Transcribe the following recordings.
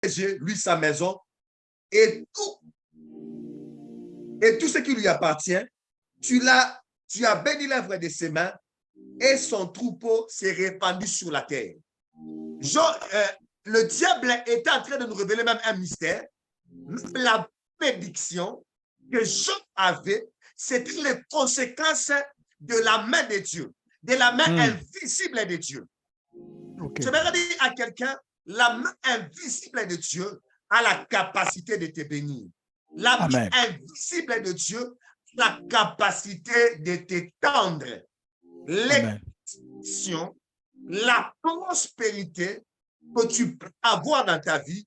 lui, sa maison, et tout ce qui lui appartient, tu as béni l'œuvre de ses mains, et son troupeau s'est répandu sur la terre. Le diable était en train de nous révéler même un mystère. La prédiction que Job avait, c'était les conséquences de la main de Dieu, de la main invisible de Dieu. Okay. Je vais dire à quelqu'un, la main invisible de Dieu a la capacité de te bénir. La main invisible de Dieu a la capacité de t'étendre. L'exception, la prospérité que tu peux avoir dans ta vie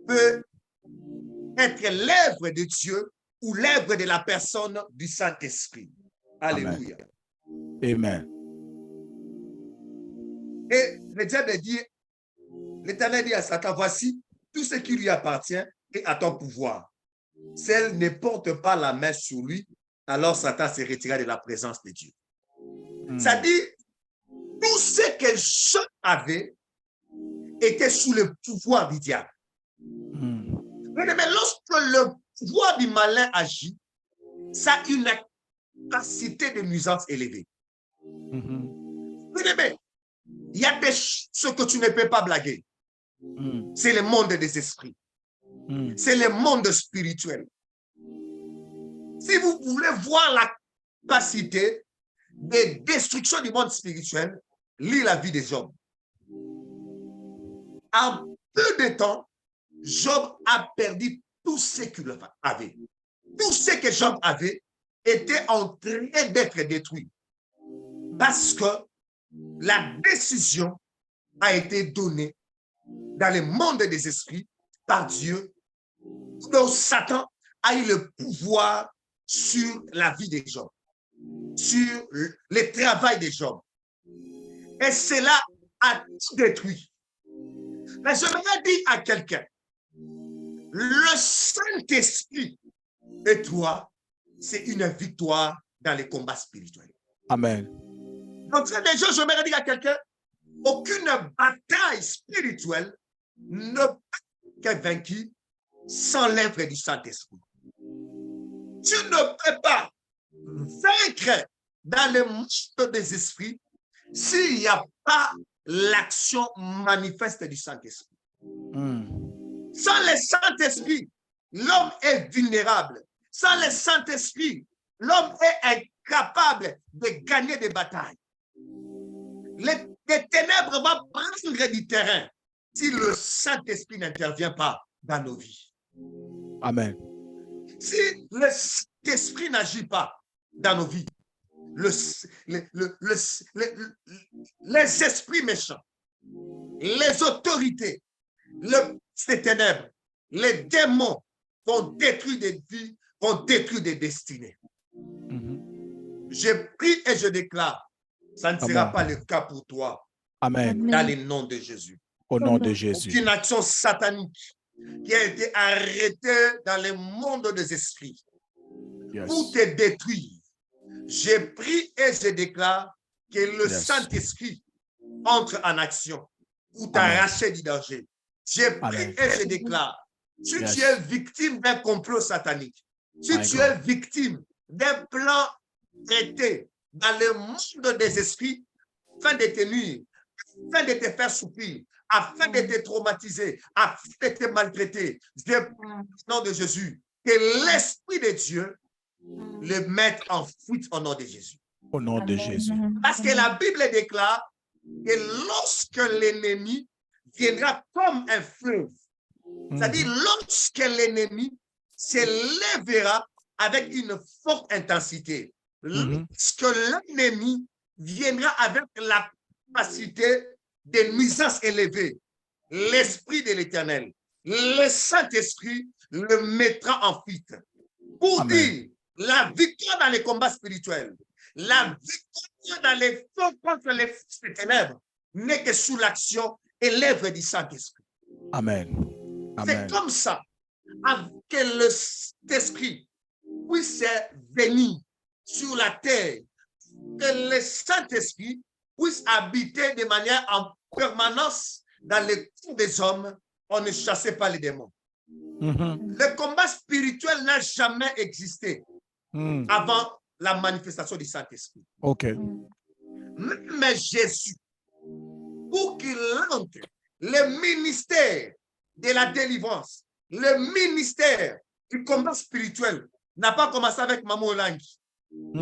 peut être l'œuvre de Dieu ou l'œuvre de la personne du Saint-Esprit. Alléluia. Amen. Et le diable dit, l'Éternel dit à Satan, voici tout ce qui lui appartient est à ton pouvoir. Si elle ne porte pas la main sur lui, alors Satan se retira de la présence de Dieu. Ça dit, tout ce que Job avait était sous le pouvoir du diable. Mais lorsque le pouvoir du malin agit, ça a une capacité de nuisance élevée. Mais il y a des choses que tu ne peux pas blaguer. C'est le monde des esprits. C'est le monde spirituel. Si vous voulez voir la capacité de destruction du monde spirituel, lis la vie de Job. En peu de temps, Job a perdu tout ce qu'il avait. Tout ce que Job avait était en train d'être détruit. Parce que la décision a été donnée dans le monde des esprits par Dieu. Donc Satan a eu le pouvoir sur la vie de Job, sur le travail de Job. Et cela a tout détruit. Mais je voudrais dire à quelqu'un, le Saint-Esprit et toi, c'est une victoire dans les combats spirituels. Amen. Donc, déjà, je voudrais dire à quelqu'un, aucune bataille spirituelle ne peut être vaincue sans l'œuvre du Saint-Esprit. Tu ne peux pas vaincre dans le monde des esprits s'il n'y a pas l'action manifeste du Saint-Esprit. Sans le Saint-Esprit, l'homme est vulnérable. Sans le Saint-Esprit, l'homme est incapable de gagner des batailles. Les ténèbres vont prendre du terrain si le Saint-Esprit n'intervient pas dans nos vies. Amen. Si le Saint-Esprit n'agit pas dans nos vies, les esprits méchants, les autorités, ces ténèbres, les démons vont détruire des vies, vont détruire des destinées. Je prie et je déclare, ça ne sera pas le cas pour toi. Amen. Dans le nom de Jésus. Au nom de Jésus. Aucune action satanique qui a été arrêtée dans le monde des esprits pour te détruire. Je prie et je déclare que le Saint-Esprit entre en action pour t'arracher du danger. Je prie et je déclare, si tu es victime d'un complot satanique, si tu es victime d'un plan traité dans le monde des esprits afin de te nuire, afin de te faire souffrir, afin de te traumatiser, afin de te maltraiter, je prie au nom de Jésus que l'Esprit de Dieu le mette en fuite au nom de Jésus. Au nom de Jésus. Parce que la Bible déclare que lorsque l'ennemi viendra comme un fleuve, c'est-à-dire lorsque l'ennemi se lèvera avec une forte intensité, lorsque l'ennemi viendra avec la capacité de nuisance élevée, l'Esprit de l'Éternel, le Saint-Esprit le mettra en fuite. Pour dire la victoire dans les combats spirituels, la victoire dans les forces contre les forces des ténèbres n'est que sous l'action et l'œuvre du Saint-Esprit. Amen. C'est comme ça que le Saint-Esprit puisse venir sur la terre, que le Saint-Esprit puisse habiter de manière en permanence dans le cœur des hommes on ne chassait pas les démons. Mhm. Le combat spirituel n'a jamais existé Mm. avant la manifestation du Saint-Esprit. OK. Mais Jésus, pour qu'il entre le ministère de la délivrance, le ministère du combat spirituel, n'a pas commencé avec Maman Olangi,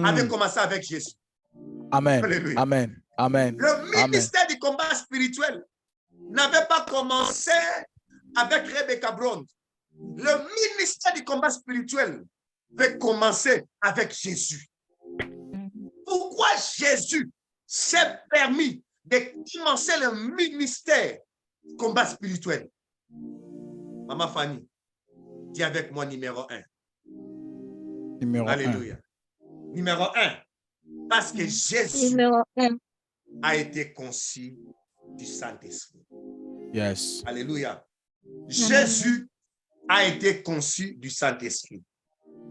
avait commencé avec Jésus. Amen. Alléluia. Amen. Amen. Le Amen. ministère du combat spirituel n'avait pas commencé avec Rebecca Blonde. Le ministère du combat spirituel avait commencé avec Jésus. Pourquoi Jésus s'est permis de commencer le ministère du combat spirituel? Maman Fanny, dis avec moi numéro 1. Numéro 1. Alléluia. Numéro 1. Parce que Jésus Numéro 1. a été conçu du Saint-Esprit. Yes. Alléluia. Jésus a été conçu du Saint-Esprit.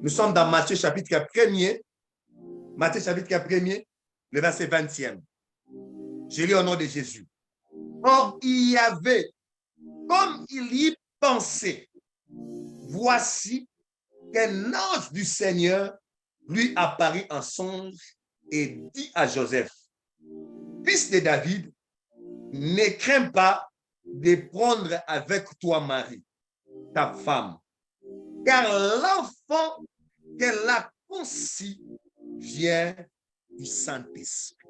Nous sommes dans Matthieu chapitre 1er. Matthieu chapitre 1er, le verset 20e. Je lis au nom de Jésus. Or, il y avait, comme il y pensait, voici qu'un ange du Seigneur lui apparut en songe et dit à Joseph, fils de David, ne crains pas de prendre avec toi Marie, ta femme, car l'enfant qu'elle a conçu vient du Saint-Esprit.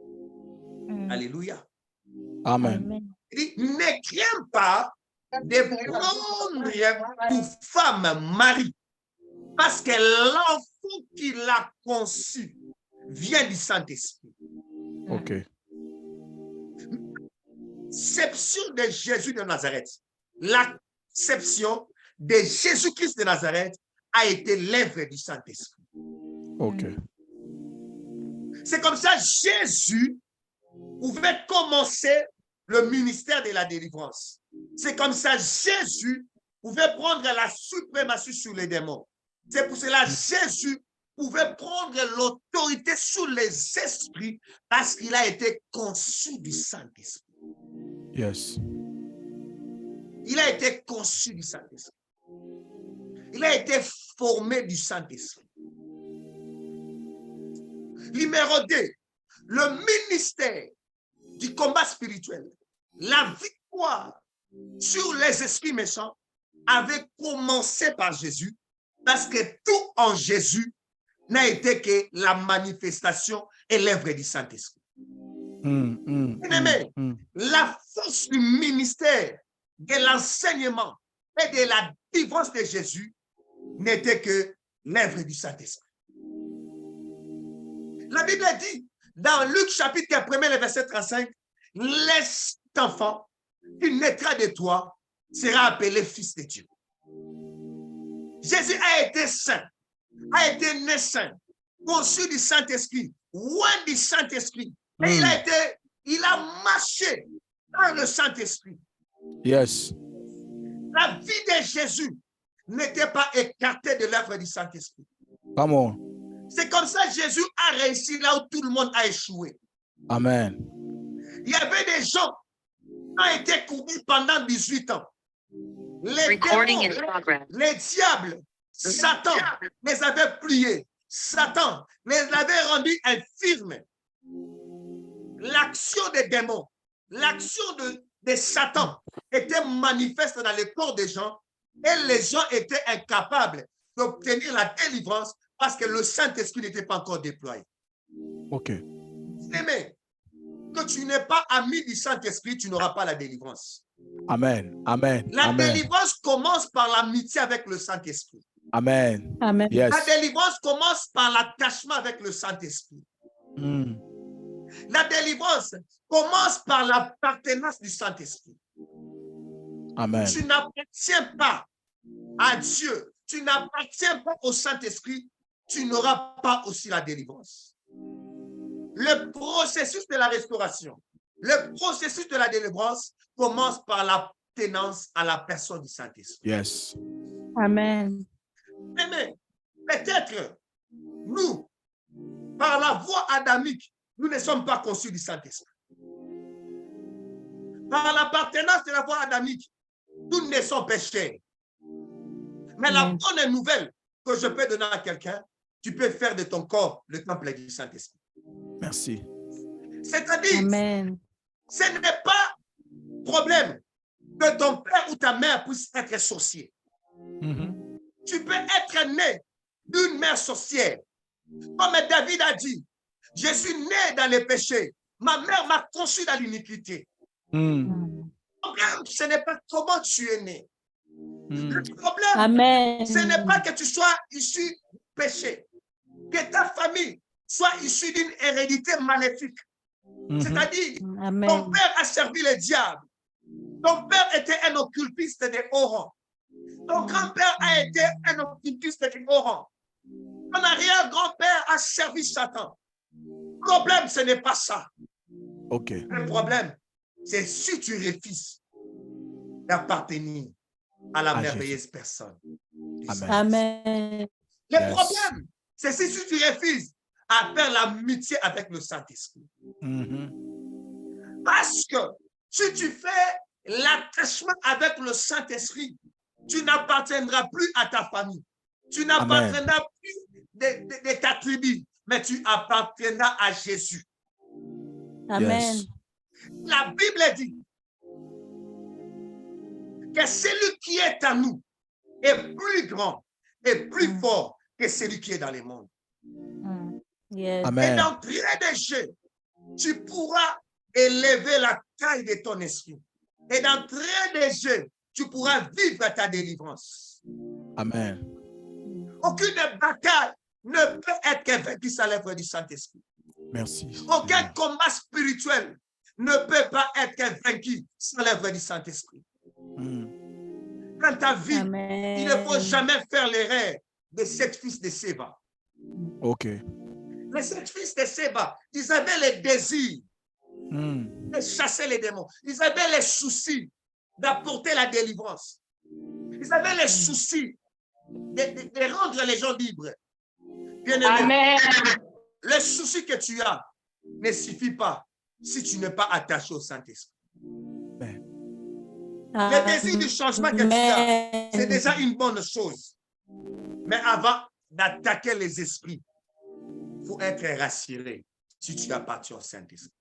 Alléluia. Amen. Il dit, ne crains pas de prendre pour femme Marie, parce que l'enfant qu'il a conçu vient du Saint-Esprit. OK. L'acception de Jésus de Nazareth, l'acception de Jésus-Christ de Nazareth a été l'œuvre du Saint-Esprit. OK. C'est comme ça Jésus pouvait commencer le ministère de la délivrance. C'est comme ça Jésus pouvait prendre la suprématie sur les démons. C'est pour cela Jésus pouvait prendre l'autorité sur les esprits parce qu'il a été conçu du Saint-Esprit. Yes. Il a été conçu du Saint-Esprit. Il a été formé du Saint-Esprit. Numéro 2, le ministère du combat spirituel, la victoire sur les esprits méchants avait commencé par Jésus parce que tout en Jésus n'a été que la manifestation et l'œuvre du Saint-Esprit. Bien-aimé, la force du ministère, de l'enseignement et de la délivrance de Jésus n'était que l'œuvre du Saint-Esprit. La Bible dit dans Luc chapitre 1, le verset 35, laisse cet enfant qui naîtra de toi sera appelé fils de Dieu. Jésus a été saint, a été né saint, conçu du Saint-Esprit, loin du Saint-Esprit. Et il a marché dans le Saint-Esprit. Yes. La vie de Jésus n'était pas écartée de l'œuvre du Saint-Esprit. Come on. C'est comme ça que Jésus a réussi là où tout le monde a échoué. Amen. Il y avait des gens qui ont été courus pendant 18 ans. Les démons, les diables, Satan les avait pliés. Satan les avait rendus infirmes. L'action des démons, l'action de Satan était manifeste dans le corps des gens et les gens étaient incapables d'obtenir la délivrance parce que le Saint-Esprit n'était pas encore déployé. OK. Mais que tu n'es pas ami du Saint-Esprit, tu n'auras pas la délivrance. Amen. Amen. La Amen. délivrance commence par l'amitié avec le Saint-Esprit. Amen. Amen. Yes. La délivrance commence par l'attachement avec le Saint-Esprit. La délivrance commence par l'appartenance du Saint-Esprit. Amen. Tu n'appartiens pas à Dieu, tu n'appartiens pas au Saint-Esprit, tu n'auras pas aussi la délivrance. Le processus de la restauration, le processus de la délivrance commence par l'appartenance à la personne du Saint-Esprit. Yes. Amen. Mais peut-être, nous, par la voie adamique, nous ne sommes pas conçus du Saint-Esprit. Par l'appartenance de la voie adamique, Tous ne sont péchés. Mais la bonne nouvelle que je peux donner à quelqu'un, tu peux faire de ton corps le temple du Saint-Esprit. Merci. C'est-à-dire, ce n'est pas problème que ton père ou ta mère puisse être sorcier. Tu peux être né d'une mère sorcière. Comme David a dit, je suis né dans les péchés. Ma mère m'a conçu dans l'iniquité. Le problème, ce n'est pas comment tu es né. Le problème, ce n'est pas que tu sois issu du péché. Que ta famille soit issue d'une hérédité maléfique. C'est-à-dire, ton père a servi le diable. Ton père était un occultiste de haut rang. Ton grand-père a été un occultiste de haut rang. Ton arrière-grand-père a servi Satan. Le problème, ce n'est pas ça. Le problème, c'est si tu refuses d'appartenir à la merveilleuse personne. Amen. Le problème, c'est si tu refuses à faire l'amitié avec le Saint-Esprit. Parce que si tu fais l'attachement avec le Saint-Esprit, tu n'appartiendras plus à ta famille. Tu n'appartiendras plus de ta tribu, mais tu appartiendras à Jésus. Amen. La Bible dit que celui qui est à nous est plus grand et plus fort que celui qui est dans le monde. Yes. Et d'entrée de jeu, tu pourras élever la taille de ton esprit. Et d'entrée de jeu, tu pourras vivre ta délivrance. Amen. Aucune bataille ne peut être vaincue sans l'œuvre du Saint-Esprit. Merci. Aucun combat spirituel ne peut pas être vaincu sans l'œuvre du Saint-Esprit. Dans ta vie, il ne faut jamais faire l'erreur de 7 fils de Séba. Les 7 fils de Séba, ils avaient les désirs de chasser les démons. Ils avaient les soucis d'apporter la délivrance. Ils avaient les soucis de rendre les gens libres. Bien-aimé, le souci que tu as ne suffit pas si tu n'es pas attaché au Saint-Esprit. Le désir du changement que tu as, c'est déjà une bonne chose. Mais avant d'attaquer les esprits, il faut être rassuré si tu appartiens au Saint-Esprit.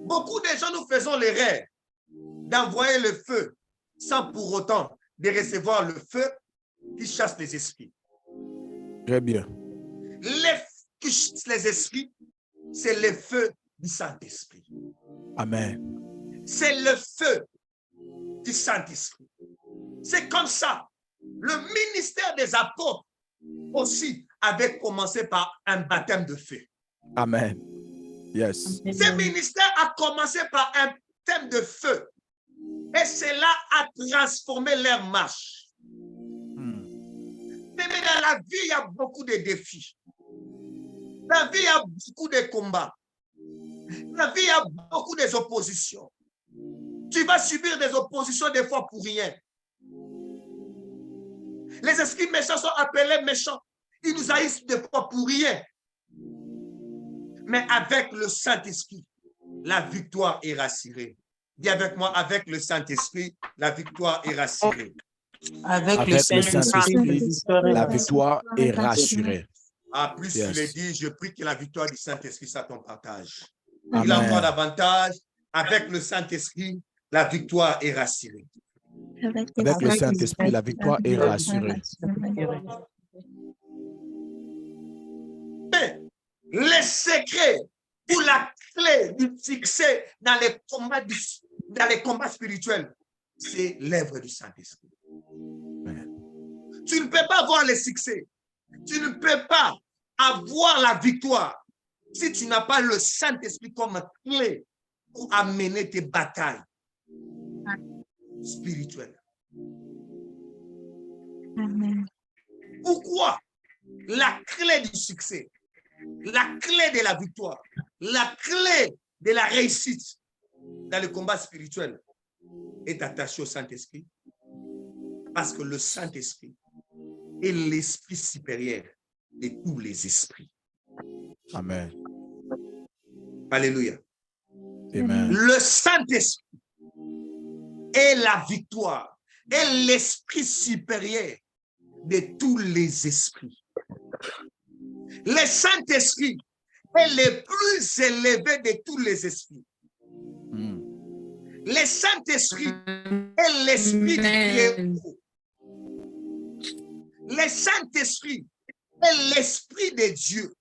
Beaucoup de gens, nous faisons l'erreur d'envoyer le feu sans pour autant de recevoir le feu qui chasse les esprits. Très bien. Qui chasse les esprits, c'est le feu du Saint-Esprit. Amen. C'est le feu du Saint-Esprit. C'est comme ça. Le ministère des apôtres aussi avait commencé par un baptême de feu. Amen. Yes. Ce ministère a commencé par un baptême de feu. Et cela a transformé leur marche. Mais dans la vie, il y a beaucoup de défis. Dans la vie, il y a beaucoup de combats. Dans la vie, il y a beaucoup d'oppositions. Tu vas subir des oppositions des fois pour rien. Les esprits méchants sont appelés méchants. Ils nous haïssent des fois pour rien. Mais avec le Saint-Esprit, la victoire est rassurée. Dis avec moi, avec le Saint-Esprit, la victoire est rassurée. Avec le Saint-Esprit, la victoire est rassurée. Plus tu le dis, je prie que la victoire du Saint-Esprit soit ton partage. Amen. Il a encore davantage. Avec le Saint-Esprit, la victoire est rassurée. Avec le Saint-Esprit, la victoire est rassurée. Mais le secret ou la clé du succès dans les combats spirituels, c'est l'œuvre du Saint-Esprit. Tu ne peux pas avoir le succès. Tu ne peux pas avoir la victoire si tu n'as pas le Saint-Esprit comme clé pour amener tes batailles spirituelles. Amen. Pourquoi la clé du succès, la clé de la victoire, la clé de la réussite dans le combat spirituel est attachée au Saint-Esprit? Parce que le Saint-Esprit est l'esprit supérieur de tous les esprits. Amen. Alléluia. Amen. Le Saint-Esprit est la victoire, est l'esprit supérieur de tous les esprits. Le Saint-Esprit est le plus élevé de tous les esprits. Le Saint-Esprit est l'esprit du Très-Haut. Le Saint-Esprit est l'esprit de Dieu.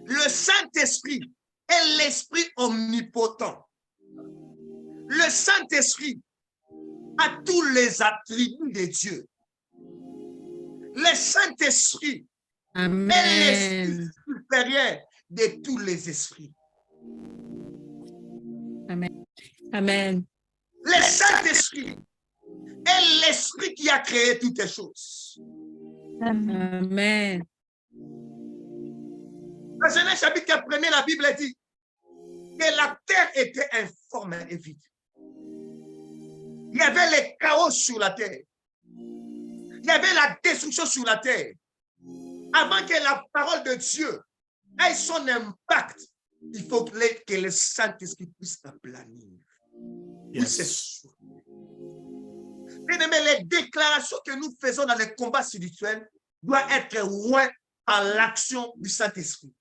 Le Saint-Esprit est l'esprit omnipotent. Le Saint-Esprit a tous les attributs de Dieu. Le Saint-Esprit est l'esprit supérieur de tous les esprits. Amen. Amen. Le Saint-Esprit est l'esprit qui a créé toutes les choses. Amen. Dans Genèse chapitre 1, la Bible dit que la terre était informe et vide. Il y avait le chaos sur la terre. Il y avait la destruction sur la terre. Avant que la parole de Dieu ait son impact, il faut que le Saint-Esprit puisse aplanir. Yes. Bien-aimés, les déclarations que nous faisons dans les combats spirituels doivent être loin par l'action du Saint-Esprit.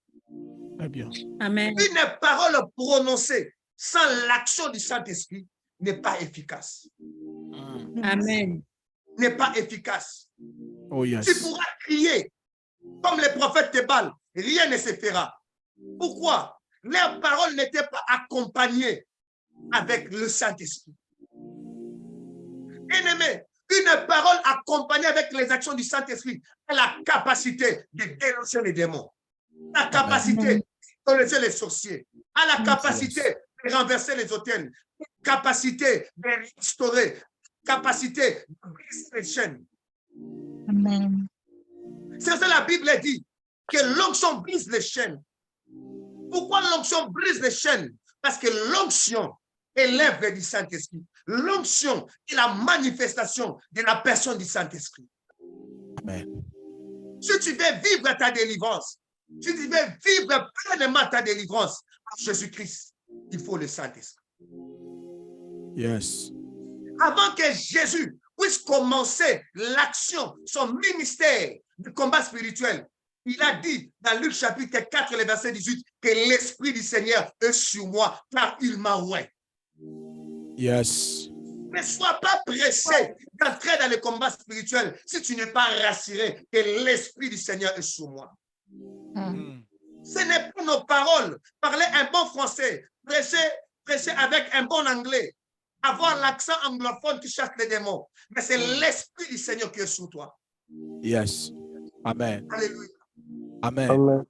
Très bien. Amen. Une parole prononcée sans l'action du Saint-Esprit n'est pas efficace. Amen. N'est pas efficace. Oh yes. Tu pourras crier comme les prophètes de Baal, rien ne se fera. Pourquoi? Leurs paroles n'étaient pas accompagnées avec le Saint-Esprit. Bien-aimé, une parole accompagnée avec les actions du Saint-Esprit a la capacité de dénoncer les démons, la capacité de dénoncer les sorciers, a la capacité de renverser les autels, la capacité de restaurer, la capacité de briser les chaînes. Amen. C'est ça la Bible dit que l'onction brise les chaînes. Pourquoi l'onction brise les chaînes? Parce que l'onction est l'œuvre du Saint-Esprit. L'onction est la manifestation de la personne du Saint-Esprit. Amen. Si tu veux vivre ta délivrance, si tu veux vivre pleinement ta délivrance en Jésus-Christ, il faut le Saint-Esprit. Yes. Avant que Jésus puisse commencer l'action, son ministère de combat spirituel, il a dit dans Luc chapitre 4, le verset 18, que l'Esprit du Seigneur est sur moi, car il m'a oint. Yes. Ne sois pas pressé d'entrer dans le combat spirituel si tu n'es pas rassuré que l'Esprit du Seigneur est sur moi. Ce n'est pas nos paroles, parler un bon français, prêcher avec un bon anglais, avoir l'accent anglophone qui chasse les démons, mais c'est l'Esprit du Seigneur qui est sur toi. Yes. Amen. Alléluia. Amen.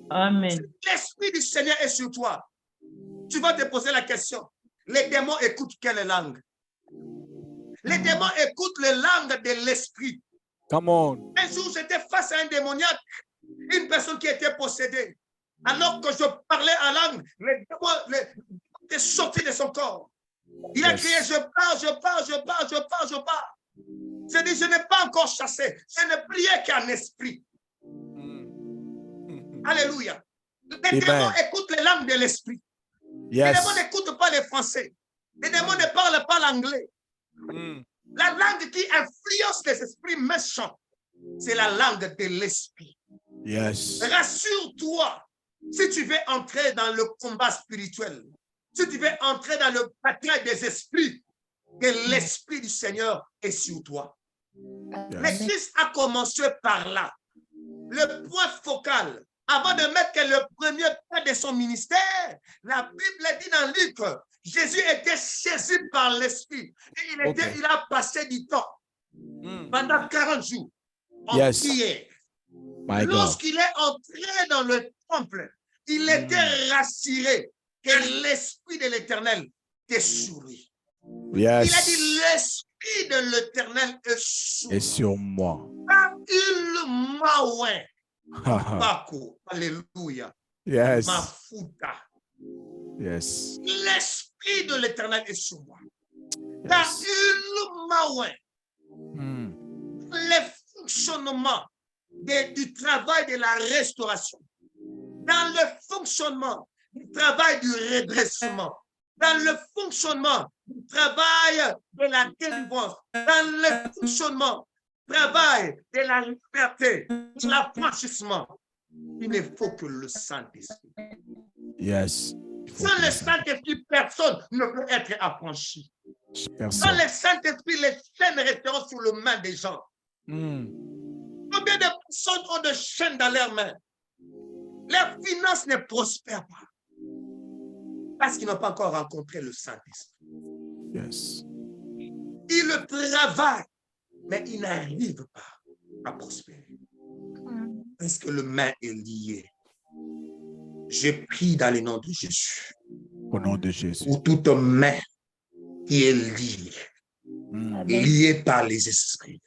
Amen. L'Esprit du Seigneur est sur toi. Tu vas te poser la question. Les démons écoutent quelle langue? Les démons écoutent les langues de l'Esprit. Come on. Un jour, j'étais face à un démoniaque, une personne qui était possédée. Alors que je parlais en langue, les démons étaient sortis de son corps. Il a crié, je pars. J'ai dit, je n'ai pas encore chassé. Je ne priais qu'un esprit. Alléluia. Les démons écoutent les langues de l'esprit. Les démons n'écoutent pas les français. Les démons ne parlent pas l'anglais. La langue qui influence les esprits méchants, c'est la langue de l'esprit. Yes. Rassure-toi, si tu veux entrer dans le combat spirituel, si tu veux entrer dans le bataille des esprits, que l'Esprit du Seigneur est sur toi. Mais Christ a commencé par là. Le point focal, avant de mettre le premier pas de son ministère, la Bible dit dans Luc, Jésus était saisi par l'Esprit. Et il a passé du temps pendant 40 jours en prière. Lorsqu'il est entré dans le temple, il était rassuré que l'Esprit de l'Éternel est sur lui. Yes. Il a dit, l'Esprit de l'Éternel est sur moi. Il m'a oint. Bako, alléluia. Yes. Mafuta. Yes. L'Esprit de l'Éternel est sur moi. Car il m'a oint. Le fonctionnement du travail de la restauration, dans le fonctionnement du travail du redressement, dans le fonctionnement du travail de la délivrance, dans le fonctionnement du travail de la liberté, de l'affranchissement. Il ne faut que le Saint-Esprit. Yes. Sans le Saint-Esprit, personne ne peut être affranchi. Personne. Sans le Saint-Esprit, les chaînes resteront sur les mains des gens. Combien de personnes ont de chaînes dans leurs mains? Leurs finances ne prospèrent pas. Parce qu'ils n'ont pas encore rencontré le Saint-Esprit. Yes. Ils travaillent, mais ils n'arrivent pas à prospérer. Parce que le main est lié. Je prie dans le nom de Jésus. Au nom de Jésus. Pour toute main qui est liée, liée par les esprits.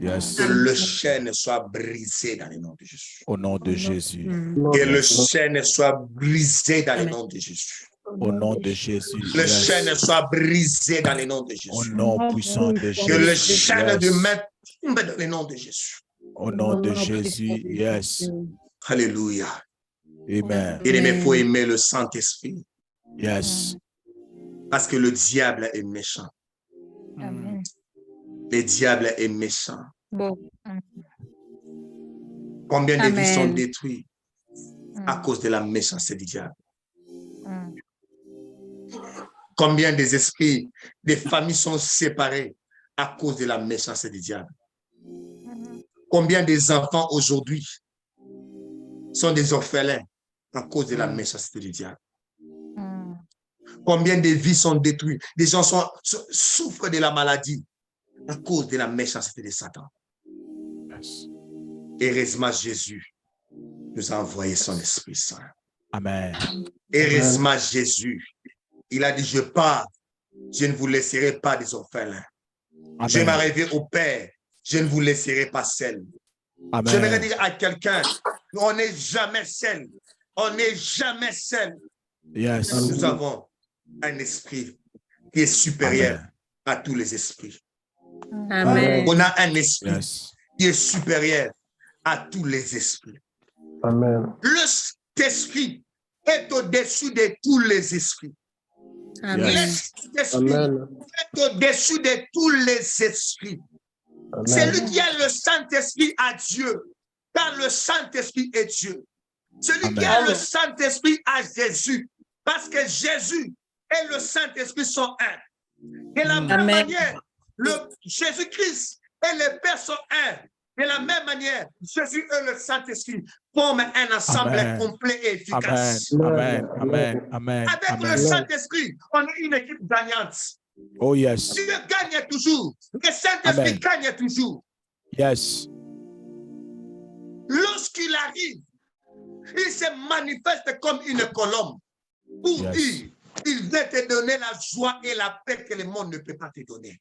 Yes. Que le chaîne soit brisé dans le nom de Jésus. Au nom de Jésus. Que le chaîne soit brisé dans le nom de Jésus. Au nom de Jésus. Le Yes. chaîne soit brisé dans le nom de Au Jésus. nom puissant de Jésus. Que le chaîne de Yes. main tombe dans le nom de Jésus. Au nom de Jésus. Yes. Alléluia. Amen. Il faut aimer le Saint-Esprit. Yes. Parce que le diable est méchant. Amen. Le diable est méchant. Bon. Combien de vies sont Amen. détruites à cause de la méchanceté du diable? Combien des esprits, des familles sont séparées à cause de la méchanceté du diable? Combien des enfants aujourd'hui sont des orphelins à cause de la méchanceté du diable? Combien de vies sont détruites? Des gens souffrent de la maladie à cause de la méchanceté de Satan. Yes. Heureusement, Jésus nous a envoyé son Esprit Saint. Amen. Heureusement, Jésus, il a dit, je pars, je ne vous laisserai pas des orphelins. Amen. Je m'arriverai au Père, je ne vous laisserai pas seul. Amen. J'aimerais dire à quelqu'un, on n'est jamais seul. On n'est jamais seul. Yes. Nous avons un esprit qui est supérieur Amen. à tous les esprits. Amen. On a un esprit Yes. qui est supérieur à tous les esprits. Amen. L'esprit est au-dessus de tous les esprits. Amen. L'esprit Amen. est au-dessus de tous les esprits. Amen. Celui qui a le Saint-Esprit a Dieu, car le Saint-Esprit est Dieu. Celui qui a Amen. le Saint-Esprit a Jésus, parce que Jésus et le Saint-Esprit sont un. De la même Amen. manière, le Jésus-Christ et le Père sont un. De la même manière, Jésus et le Saint-Esprit forment un ensemble Amen. complet et Amen. efficace. Amen. Amen. Amen. Avec le Amen. Saint-Esprit, on est une équipe gagnante. Oh yes. Dieu gagne toujours. Le Saint-Esprit Amen. gagne toujours. Yes. Lorsqu'il arrive, il se manifeste comme une colombe pour Yes. dire, il vient te donner la joie et la paix que le monde ne peut pas te donner.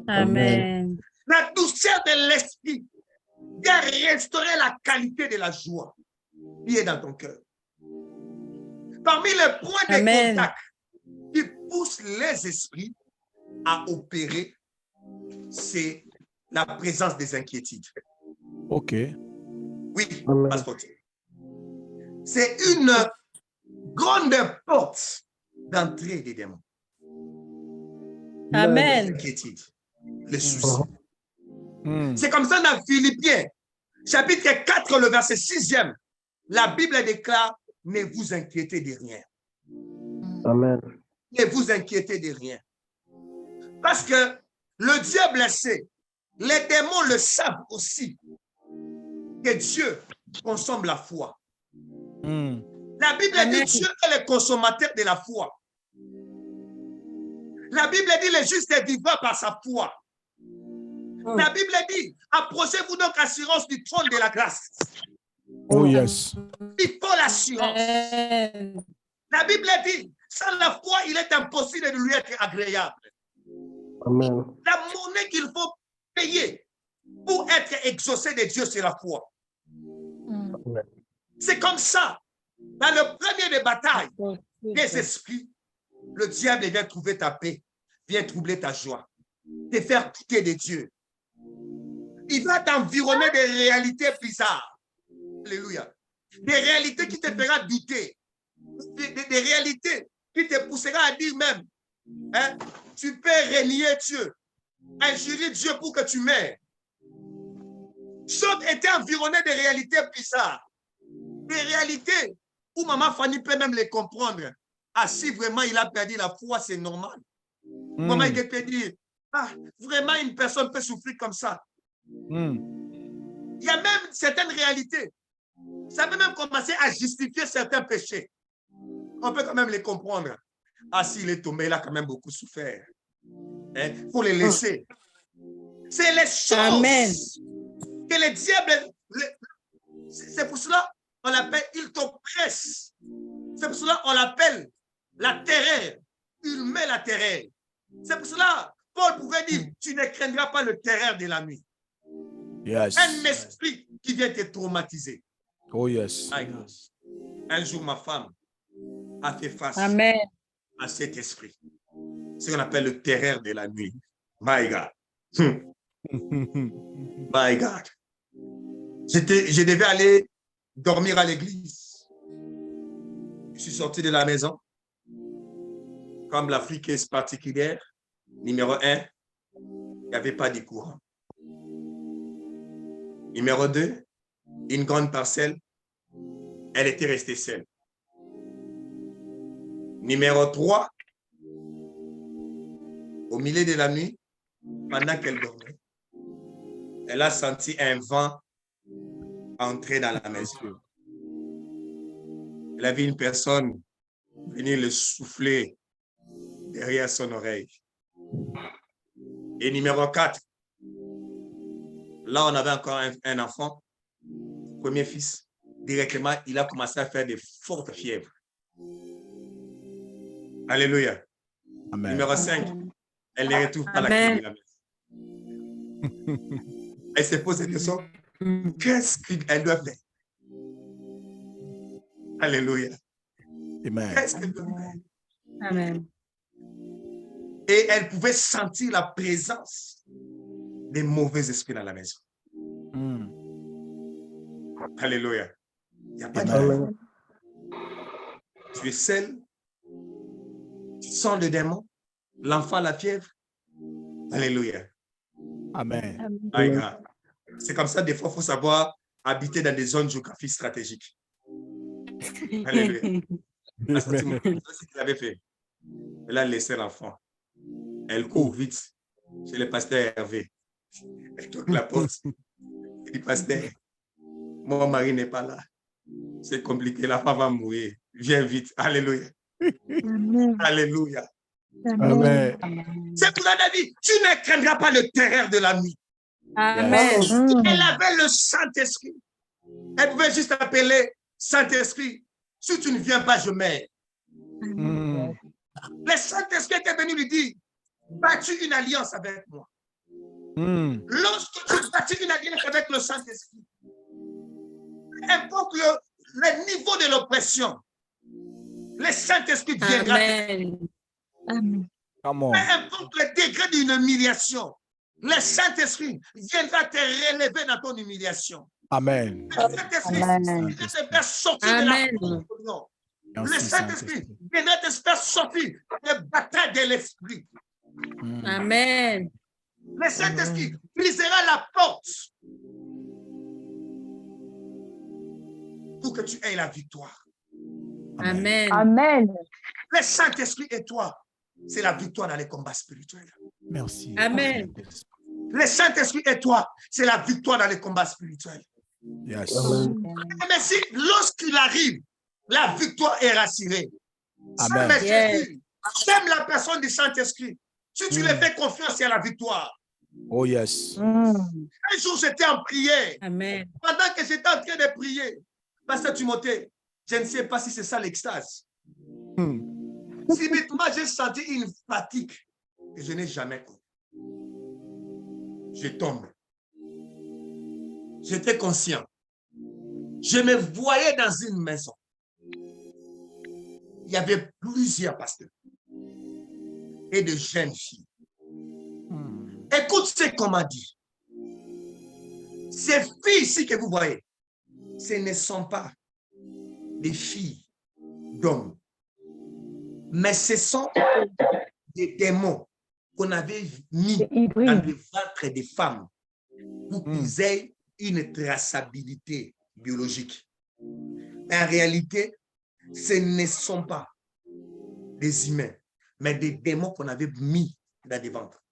Amen. La douceur de l'esprit vient restaurer la qualité de la joie qui est dans ton cœur. Parmi les points de Amen. contact qui poussent les esprits à opérer, c'est la présence des inquiétudes. OK. Oui, Amen. pasteur. C'est une grande porte d'entrée des démons. Amen. L'inquiétude, le souci. Mm. C'est comme ça dans Philippiens, chapitre 4, le verset 6e. La Bible déclare, ne vous inquiétez de rien. Amen. Ne vous inquiétez de rien. Parce que le diable sait, les démons le savent aussi, que Dieu consomme la foi. Mm. La Bible Amen. dit Dieu est le consommateur de la foi. La Bible dit le juste est vivant par sa foi. La Bible dit, approchez-vous donc assurance du trône de la grâce. Oh yes. Il faut l'assurance. Amen. La Bible dit, sans la foi, il est impossible de lui être agréable. Amen. La monnaie qu'il faut payer pour être exaucé de Dieu, c'est la foi. C'est comme ça. Dans le premier des batailles des esprits, le diable vient trouver ta paix, vient troubler ta joie, te faire quitter de Dieu. Il va t'environner de réalités bizarres. Alléluia. Des réalités qui te feront douter. Des réalités qui te poussera à dire même, hein, tu peux renier Dieu, injurer Dieu pour que tu meurs. Job était environné de réalités bizarres, des réalités où maman Fanny peut même les comprendre. Ah, si vraiment il a perdu la foi, c'est normal. Maman, il peut dire, ah, vraiment une personne peut souffrir comme ça. Il y a même certaines réalités. Ça peut même commencer à justifier certains péchés. On peut quand même les comprendre. Ah, s'il est tombé, il a quand même beaucoup souffert. Il faut les laisser. C'est les choses Amen. que les diables... C'est pour cela qu'on l'appelle, il t'oppresse. C'est pour cela qu'on l'appelle la terreur. Il met la terreur. C'est pour cela Paul pouvait dire, tu ne craindras pas le terreur de la nuit. Yes. Un esprit qui vient te traumatiser. Oh, yes. Un jour, ma femme a fait face Amen. à cet esprit. Ce qu'on appelle le terreur de la nuit. My God. My God. Je devais aller dormir à l'église. Je suis sorti de la maison. Comme l'Afrique est particulière, numéro 1, il n'y avait pas de courant. Numéro 2, une grande parcelle, elle était restée seule. Numéro 3, au milieu de la nuit, pendant qu'elle dormait, elle a senti un vent entrer dans la maison. Elle a vu une personne venir le souffler derrière son oreille. Et numéro 4, là, on avait encore un enfant, premier fils. Directement, il a commencé à faire des fortes fièvres. Alléluia. Amen. Numéro 5, elle ne retrouve pas la clé de la maison. Elle se pose des questions. Qu'est-ce qu'elle doit faire? Alléluia. Amen. Qu'est-ce qu'elle doit faire? Amen. Et elle pouvait sentir la présence des mauvais esprits dans la maison. Alléluia. Il n'y a pas de Amen. Tu es seul. Tu sens le démon. L'enfant a la fièvre. Alléluia. Amen. My God. C'est comme ça, des fois, il faut savoir habiter dans des zones géographiques stratégiques. Alléluia. C'est ce qu'il avait fait. Elle a laissé l'enfant. Elle court vite chez le pasteur Hervé. Elle toque la porte. Elle dit, pasteur, mon mari n'est pas là. C'est compliqué, la femme va mourir. Viens vite. Alléluia. Amen. Alléluia. Amen. C'est pour ça qu'elle dit, tu ne craindras pas le terreur de la nuit. Amen. Elle avait le Saint-Esprit. Elle pouvait juste appeler Saint-Esprit. Si tu ne viens pas, je meurs. Le Saint-Esprit était venu lui dire, bâtis une alliance avec moi. Lorsque tu bâtis une alliance avec le Saint-Esprit, peu importe le niveau de l'oppression, le Saint-Esprit viendra. Amen. Amen. Come on. Peu importe le degré d'une humiliation, le Saint-Esprit viendra te relever dans ton humiliation. Amen. Le Saint-Esprit viendra te faire sortir de la Amen. prison. Le Merci, Saint-Esprit viendra te faire sortir des batailles de l'esprit. Amen. Le Saint-Esprit brisera la porte pour que tu aies la victoire. Amen. Amen. Le Saint-Esprit et toi, c'est la victoire dans les combats spirituels. Merci. Amen. Le Saint-Esprit et toi, c'est la victoire dans les combats spirituels. Yes. Mais si, lorsqu'il arrive, la victoire est rassurée. Amen. Saint-Esprit, j'aime la personne du Saint-Esprit. Si tu lui fais confiance, il y a la victoire. Oh, yes. Un jour, j'étais en prière. Amen. Pendant que j'étais en train de prier, Pasteur Timothée, je ne sais pas si c'est ça l'extase. Subitement, j'ai senti une fatigue que je n'ai jamais connue. Je tombe. J'étais conscient. Je me voyais dans une maison. Il y avait plusieurs pasteurs et de jeunes filles. Écoute ce qu'on m'a dit. Ces filles ici que vous voyez, ce ne sont pas des filles d'hommes. Mais ce sont des démons qu'on avait mis dans le ventre des femmes pour qu'ils aient une traçabilité biologique. Mais en réalité, ce ne sont pas des humains, mais des démons qu'on avait mis dans des ventres.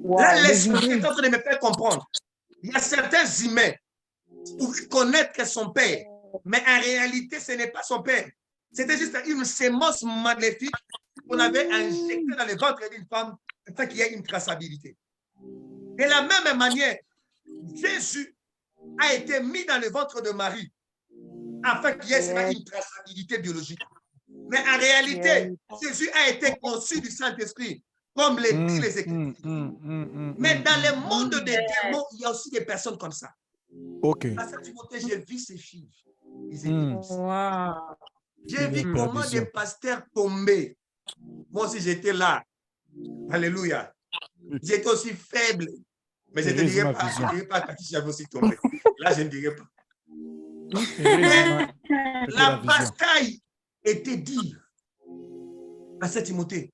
Là, l'esprit est en train de me faire comprendre. Il y a certains humains pour connaître son père, mais en réalité, ce n'est pas son père. C'était juste une sémence maléfique qu'on avait injectée dans le ventre d'une femme afin qu'il y ait une traçabilité. De la même manière, Jésus a été mis dans le ventre de Marie afin qu'il y ait une traçabilité biologique. Mais en réalité, Jésus a été conçu du Saint-Esprit, comme le dit les Écritures. Mais dans le monde des démons, il y a aussi des personnes comme ça. Ok. À cette Timothée, j'ai vu ces filles. Ils étaient Wow. J'ai vu comment des pasteurs tombaient. Moi aussi, j'étais là. Alléluia. J'étais aussi faible. Mais je ne dirais pas que j'avais aussi tombé. Là, je ne dirais pas. Mais la bataille était dure. À cette Timothée,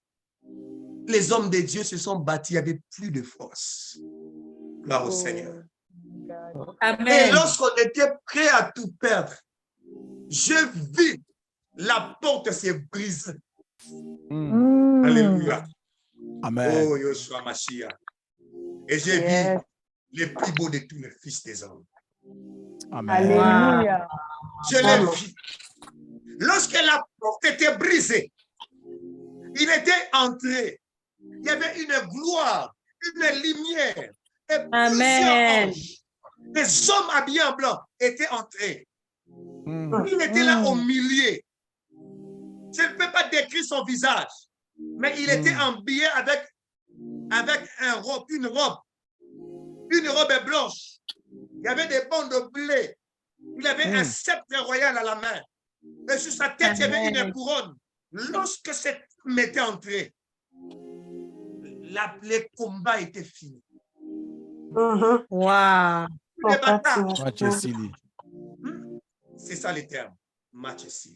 les hommes de Dieu se sont battus avec plus de force. Gloire au Seigneur. Amen. Et lorsqu'on était prêt à tout perdre, je vis la porte se brise. Alléluia. Amen. Oh, Yoshua Mashiach. Et j'ai vu les plus beaux de tous les fils des hommes. Amen. Alléluia. Je l'ai vu. Lorsque la porte était brisée, il était entré. Il y avait une gloire, une lumière. Et plusieurs anges, des hommes habillés en blanc, étaient entrés. Il était là au milieu. Je ne peux pas décrire son visage, mais il était habillé avec une robe blanche. Il y avait des bandes de blé. Il avait un sceptre royal à la main. Et sur sa tête, il y avait une couronne. Lorsque cet homme était entré, le combat était fini. Wow. Les batailles. C'est ça les termes. Match ici.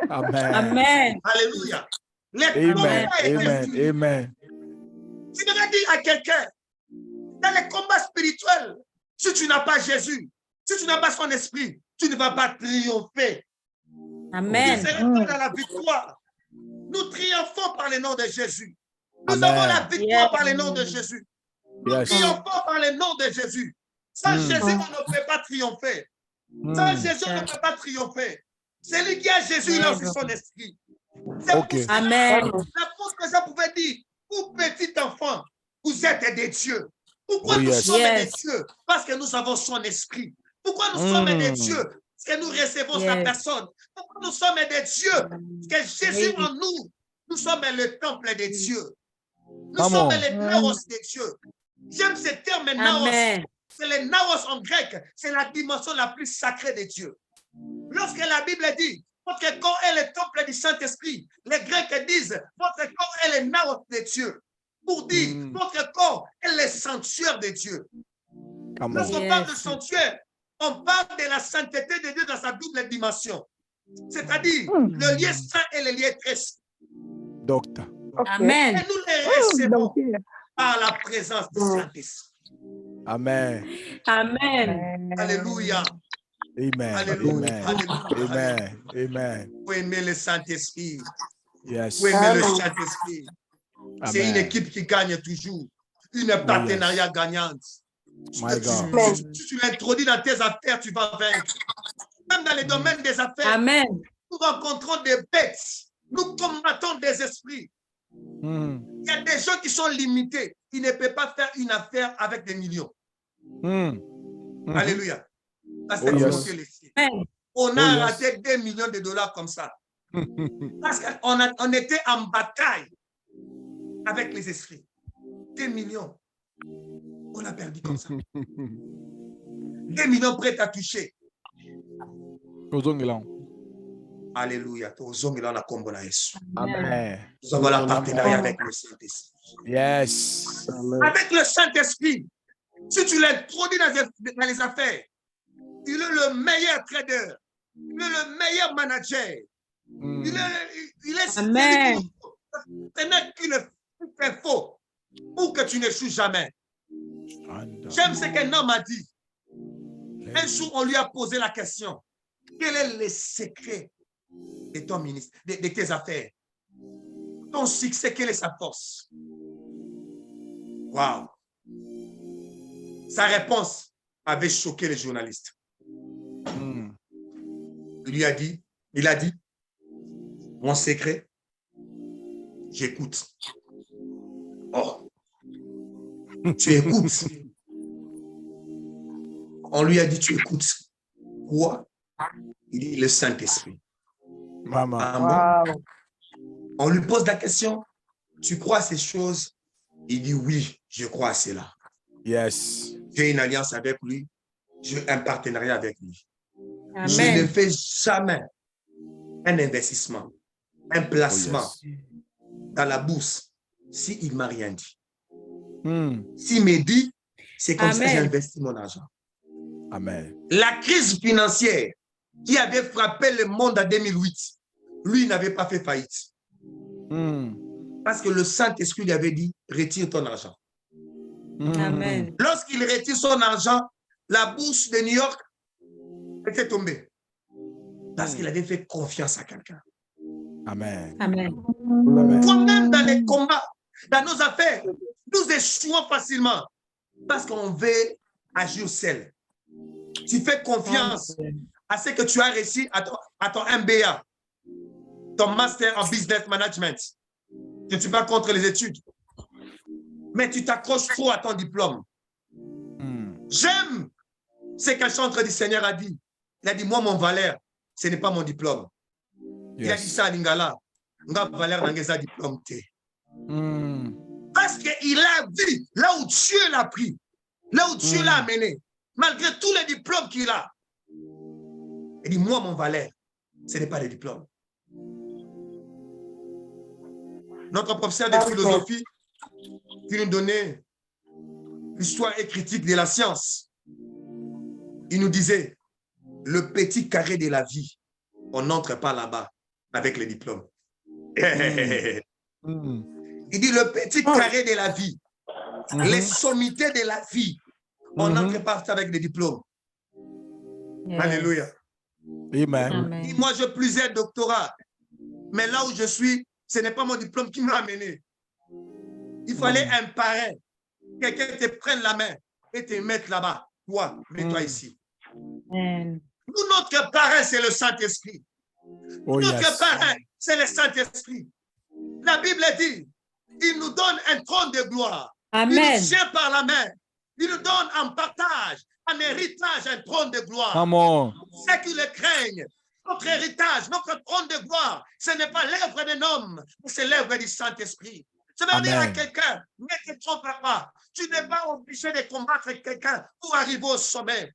Amen. Amen. Alléluia. Amen. Amen. Amen. Tu devrais dire à quelqu'un, dans les combats spirituels, si tu n'as pas Jésus, si tu n'as pas son esprit, tu ne vas pas triompher. Amen. Tu ne seras pas dans la victoire. Nous triomphons par le nom de Jésus. Nous Amen. avons la victoire par le nom de Jésus. Nous Yes. triomphons par le nom de Jésus. Sans Jésus, on ne peut pas triompher. Sans Jésus, on ne peut pas triompher. Celui qui a Jésus, il a aussi son esprit. C'est Ok. pour ça Amen. l'apôtre que ça pouvait dire, vous petit enfant, vous êtes des dieux. Pourquoi Oh, nous yes. sommes Yes. des dieux? Parce que nous avons son esprit. Pourquoi nous sommes des dieux? Parce que nous recevons sa Yes. personne. Pourquoi nous sommes des dieux? Parce que Jésus en nous, nous sommes le temple des dieux. Nous Come sommes on. les naos des dieux. J'aime ce terme naos. Amen. C'est le naos en grec. C'est la dimension la plus sacrée de Dieu. Lorsque la Bible dit, votre corps est le temple du Saint-Esprit, les Grecs disent, votre corps est le naos de Dieu. Pour dire, votre corps est le sanctuaire de Dieu. Come on. Lorsqu'on parle de Yes. sanctuaire, on parle de la sainteté de Dieu dans sa double dimension. C'est-à-dire le lieu saint et le lieu très saint. Docteur. Amen. Et nous les recevons par la présence du Saint-Esprit. Amen. Amen. Alléluia. Amen. Alléluia. Amen. Alléluia. Amen. Amen. Vous aimez le Saint-Esprit. Yes. Vous aimez le Saint-Esprit. C'est une Amen. équipe qui gagne toujours. Une partenariat gagnante. My God. Si tu l'introduis dans tes affaires, tu vas vaincre. Même dans les domaines des affaires, Amen. nous rencontrons des bêtes. Nous combattons des esprits. Il y a des gens qui sont limités. Ils ne peuvent pas faire une affaire avec des millions. Alléluia. Parce que Oh, yes. Dieu le sait. On a raté 2 millions de dollars comme ça. Parce qu'on était en bataille avec les esprits. 2 millions. On a perdu comme ça. 2 millions prêts à toucher. Alléluia. Amen. Nous avons la partenariat avec le Saint-Esprit. Yes. Avec le Saint-Esprit, si tu l'introduis dans les affaires, il est le meilleur trader, il est le meilleur manager, Il est Amen. Ce n'est qu'une fait faux pour que tu n'échoues jamais. J'aime ce qu'un homme a dit. Un jour, on lui a posé la question. Quel est le secret de ton ministère, de tes affaires? Ton succès, quelle est sa force? Wow. Sa réponse avait choqué les journalistes. Il a dit, mon secret, j'écoute. Oh, tu écoutes. On lui a dit, tu écoutes. Quoi? Il dit, le Saint-Esprit. Maman. Ah, bon? On lui pose la question, tu crois à ces choses? Il dit, oui, je crois à cela. Yes. J'ai une alliance avec lui. J'ai un partenariat avec lui. Amen. Je ne fais jamais un investissement, un placement dans la bourse s'il ne m'a rien dit. S'il me dit, c'est comme ça que j'investis mon argent. Amen. La crise financière qui avait frappé le monde en 2008, lui n'avait pas fait faillite. Parce que le Saint-Esprit lui avait dit, retire ton argent. Amen. Lorsqu'il retire son argent, la bourse de New York était tombée. Parce qu'il avait fait confiance à quelqu'un. Amen. Amen. Toi-même dans les combats, dans nos affaires, nous échouons facilement parce qu'on veut agir seul. Tu fais confiance à ce que tu as réussi à ton MBA, ton Master en Business Management. Je ne suis pas contre les études. Mais tu t'accroches trop à ton diplôme. J'aime ce qu'un chanteur du Seigneur a dit. Il a dit, moi, mon valeur, ce n'est pas mon diplôme. Il a dit ça à Lingala. Nga valeur n'a diplôme. Parce qu'il a vu là où Dieu l'a pris, là où Dieu l'a amené, malgré tous les diplômes qu'il a. Il dit, moi, mon valeur, ce n'est pas les diplômes. Notre professeur de philosophie qui nous donnait l'histoire et critique de la science, il nous disait, le petit carré de la vie, on n'entre pas là-bas avec les diplômes. Il dit, le petit carré de la vie, les sommités de la vie, on n'entre pas avec les diplômes. Alléluia. Amen. Il dit, moi, j'ai plusieurs doctorats, mais là où je suis, ce n'est pas mon diplôme qui m'a amené. Il fallait un parrain. Quelqu'un te prenne la main et te mette là-bas. Toi, mets-toi ici. Amen. Nous, notre parrain, c'est le Saint-Esprit. Notre parrain, c'est le Saint-Esprit. La Bible dit, il nous donne un trône de gloire. Amen. Il nous tient par la main. Il nous donne en partage, en héritage, un trône de gloire. Ceux qui le craignent, notre héritage, notre trône de gloire, ce n'est pas l'œuvre d'un homme, mais c'est l'œuvre du Saint-Esprit. Je veux dire à quelqu'un, ne te trompe pas. Tu n'es pas obligé de combattre quelqu'un pour arriver au sommet.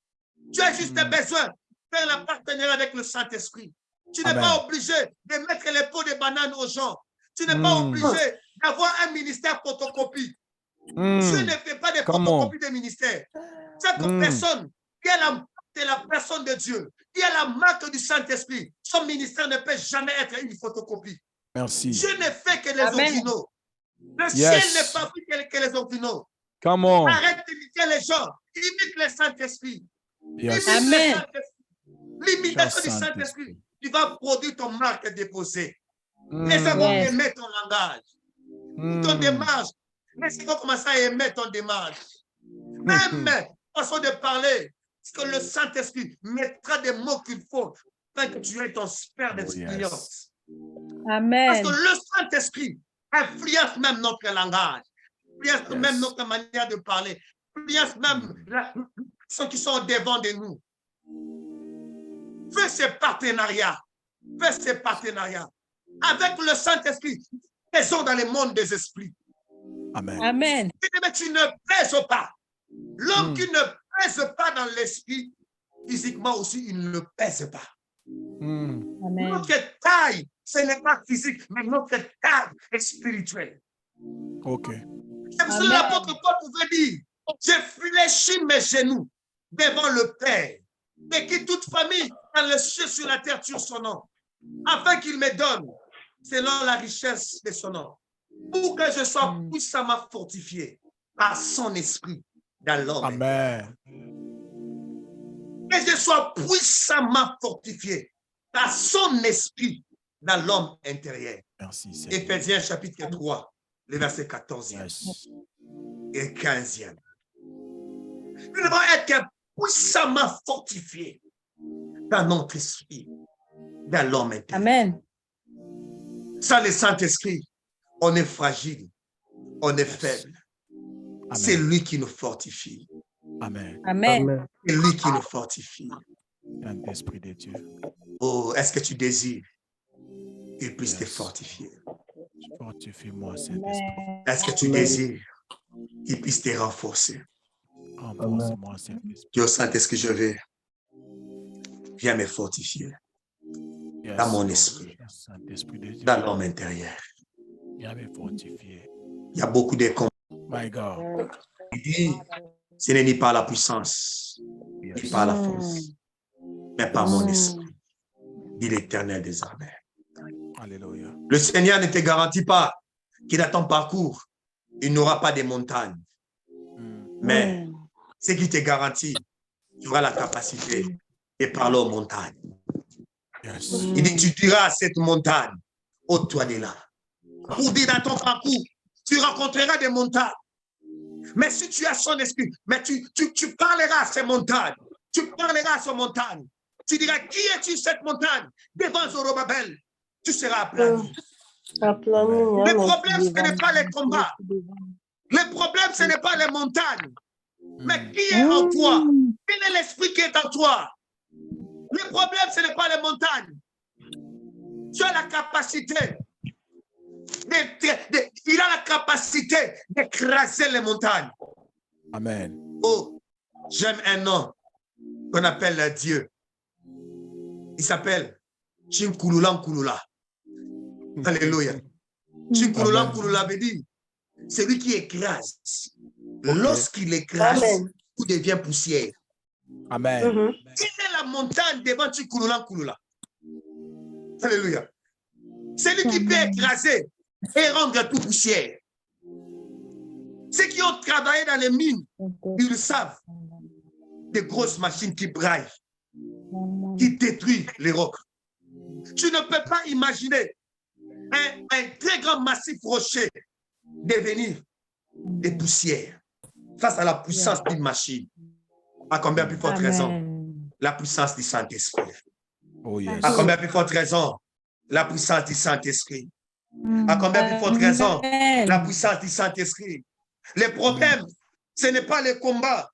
Tu as juste besoin de faire la partenariat avec le Saint-Esprit. Tu n'es pas obligé de mettre les pots de bananes aux gens. Tu n'es pas obligé d'avoir un ministère photocopie. Dieu ne fait pas de photocopie de ministère. Chaque personne qui a la marque de la personne de Dieu, qui a la marque du Saint-Esprit, son ministère ne peut jamais être une photocopie. Merci. Dieu ne fait que les originaux. Le ciel n'est pas plus que les originaux. Arrête d'imiter les gens. Imite le Saint-Esprit. Amen. L'imitation du Saint-Esprit. Tu vas produire ton marque déposée. Laissez moi aimer ton langage. Ton démarche. Laissez-moi commencer à aimer ton démarche. Même façon de parler. Parce que le Saint-Esprit mettra des mots qu'il faut afin que tu aies ton sphère d'expérience. Amen. Parce que le Saint-Esprit influence même notre langage, influence même notre manière de parler, influence même ceux qui sont devant de nous. Fais ces partenariats. Fais ces partenariats. Avec le Saint-Esprit, faisons dans le monde des esprits. Amen. Amen. Mais tu ne pèses pas. L'homme qui ne pèse pas dans l'esprit, physiquement aussi, il ne pèse pas. Amen. Notre taille, ce n'est pas physique, mais notre taille est spirituelle. Ok. C'est pour cela l'apôtre Paul pouvait dire, j'ai fléchi mes genoux devant le Père, de qui toute famille dans le ciel sur la terre tue son nom. afin qu'il me donne, selon la richesse de son nom, pour que je sois puissamment fortifié par son esprit dans l'homme. Amen. Que je sois puissamment fortifié par son esprit dans l'homme intérieur. Merci, Seigneur. Éphésiens chapitre 3, le verset 14 Yes. et 15. Nous devons être puissamment fortifiés dans notre esprit, dans l'homme intérieur. Amen. Sans le Saint-Esprit, on est fragile, on est faible. C'est Amen. lui qui nous fortifie. Amen. Amen. Amen. C'est lui qui nous fortifie. Saint-Esprit de Dieu. Oh, est-ce que tu désires qu'il puisse te Yes. fortifier? Fortifie-moi, Saint-Esprit. Est-ce que tu Amen. désires qu'il puisse te renforcer? Renforce-moi, Saint-Esprit. Dieu, Saint-Esprit, je vais. Viens me fortifier Yes, dans mon Lord. esprit, Saint-Esprit de Dieu. dans l'homme intérieur. Viens me fortifier. Il y a beaucoup de combats. My God. Il dit, ce n'est ni par la puissance, ni Yes. par la force, mais par mon esprit, dit l'Éternel des armées. Alléluia. Le Seigneur ne te garantit pas qu'il dans ton parcours, il n'aura pas de montagnes. Mais ce qui te garantit, tu auras la capacité de parler aux montagnes. Yes. Il dit, tu diras à cette montagne, ôte-toi de là. Pour dire dans ton parcours, tu rencontreras des montagnes. Mais si tu as son esprit, mais tu parleras à ces montagnes. Tu parleras à ces montagnes. Tu diras, qui es-tu cette montagne? Devant Zorobabel, tu seras aplani. Le problème, ce n'est pas les combats. Le problème, ce n'est pas les montagnes. Mais qui est en toi? Quel est l'esprit qui est en toi? Le problème, ce n'est pas les montagnes. Tu as la capacité. Il a la capacité d'écraser les montagnes. Amen. Oh, j'aime un nom qu'on appelle Dieu. Il s'appelle Chinkulula Nkulula. Alléluia. Chinkulula Amen. Nkulula veut dire celui qui écrase. Lorsqu'il écrase, Amen. tout devient poussière. Amen. Quelle est la montagne devant Chinkulula Nkulula? Alléluia. Celui qui peut écraser et rendre tout poussière. Ceux qui ont travaillé dans les mines, ils savent. Des grosses machines qui braillent, qui détruisent les rocs. Tu ne peux pas imaginer un très grand massif rocher devenir des poussières face à la puissance d'une machine. À combien plus forte raison? La puissance du Saint-Esprit. Oh yes. À combien plus forte raison? La puissance du Saint-Esprit. À combien plus forte raison? La puissance du Saint-Esprit. Le problème, ce n'est pas le combat,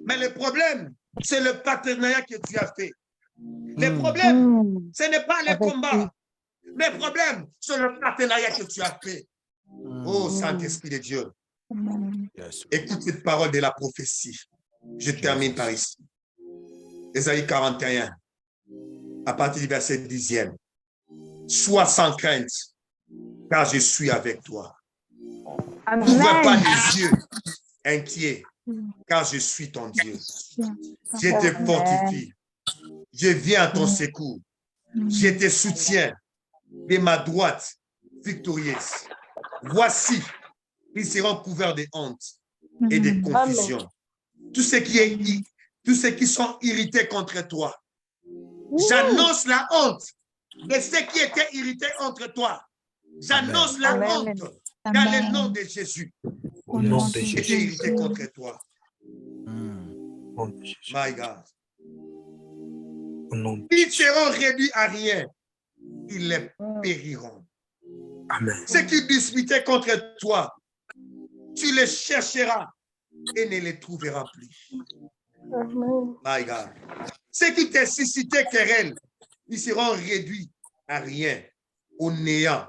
mais le problème, c'est le partenariat que tu as fait. Le problème, ce n'est pas le combat. Le problème, c'est le partenariat que tu as fait. Oh, Saint-Esprit de Dieu. Yes. Écoute cette parole de la prophétie. Je termine par ici. Ésaïe 41, à partir du verset 10e. Sois sans crainte, car je suis avec toi. N'ouvre pas les yeux inquiets, car je suis ton Dieu. Je te fortifie. Je viens à ton secours. Je te soutiens de ma droite victorieuse. Voici, ils seront couverts de honte et de confusion. Tous ceux qui sont irrités contre toi. J'annonce la honte de ceux qui étaient irrités contre toi. J'annonce la honte dans le nom de Jésus. Au nom de Qui étaient Jésus. irrités contre toi. Au nom de Jésus. My God. Au nom de Ils seront réduits à rien. Ils les périront. Amen. Ceux qui disputaient contre toi, tu les chercheras et ne les trouveras plus. My God. Ceux qui te suscitaient querelle, ils seront réduits à rien, au néant.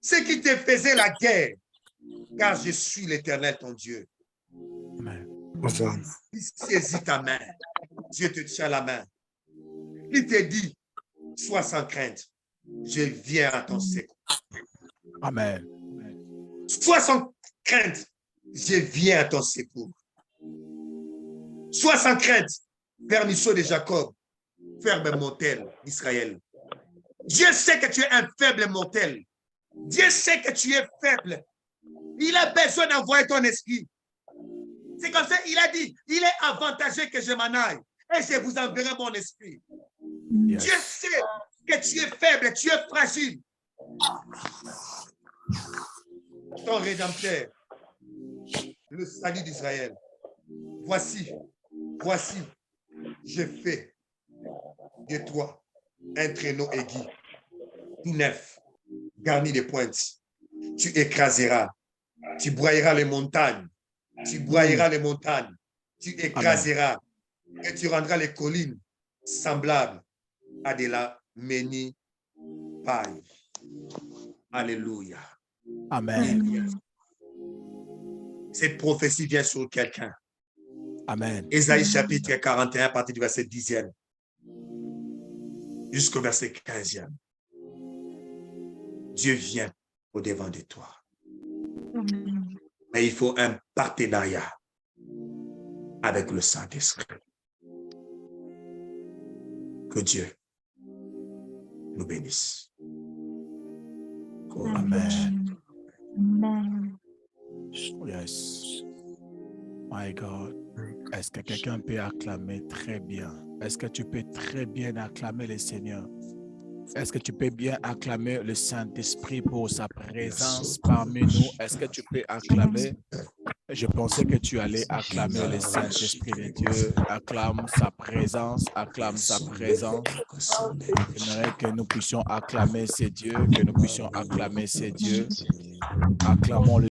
Ceux qui te faisaient la guerre, car je suis l'Éternel ton Dieu. Amen. Hosanna. Il saisit ta main. Dieu te tient la main. Il te dit, sois sans crainte. Je viens à ton secours. Amen. Sois sans crainte. Je viens à ton secours. Sois sans crainte. Vermisseau de Jacob. Ferme montel d'Israël. Dieu sait que tu es un faible mortel. Dieu sait que tu es faible. Il a besoin d'envoyer ton esprit. C'est comme ça, il a dit, il est avantageux que je m'en aille et je vous enverrai mon esprit. Yes. Dieu sait que tu es faible, tu es fragile. Ton Rédempteur, le salut d'Israël. Voici, je fais de toi un traîneau aigu, tout neuf, garni de pointes. Tu écraseras, tu broyeras les montagnes, tu écraseras et tu rendras les collines semblables à de la ménie paille. Alléluia. Amen. Cette prophétie vient sur quelqu'un. Amen. Ésaïe chapitre 41, à partir du verset 10e jusqu'au verset 15e. Dieu vient au-devant de toi. Amen. Mais il faut un partenariat avec le Saint-Esprit. Que Dieu nous bénisse. Amen. Amen. Yes. My God. Est-ce que quelqu'un peut acclamer très bien? Est-ce que tu peux très bien acclamer le Seigneur? Est-ce que tu peux bien acclamer le Saint-Esprit pour sa présence parmi nous? Est-ce que tu peux acclamer? Je pensais que tu allais acclamer le Saint-Esprit de Dieu. Acclame sa présence, acclame sa présence. J'aimerais que nous puissions acclamer ces dieux, que nous puissions acclamer ces dieux. Acclamons le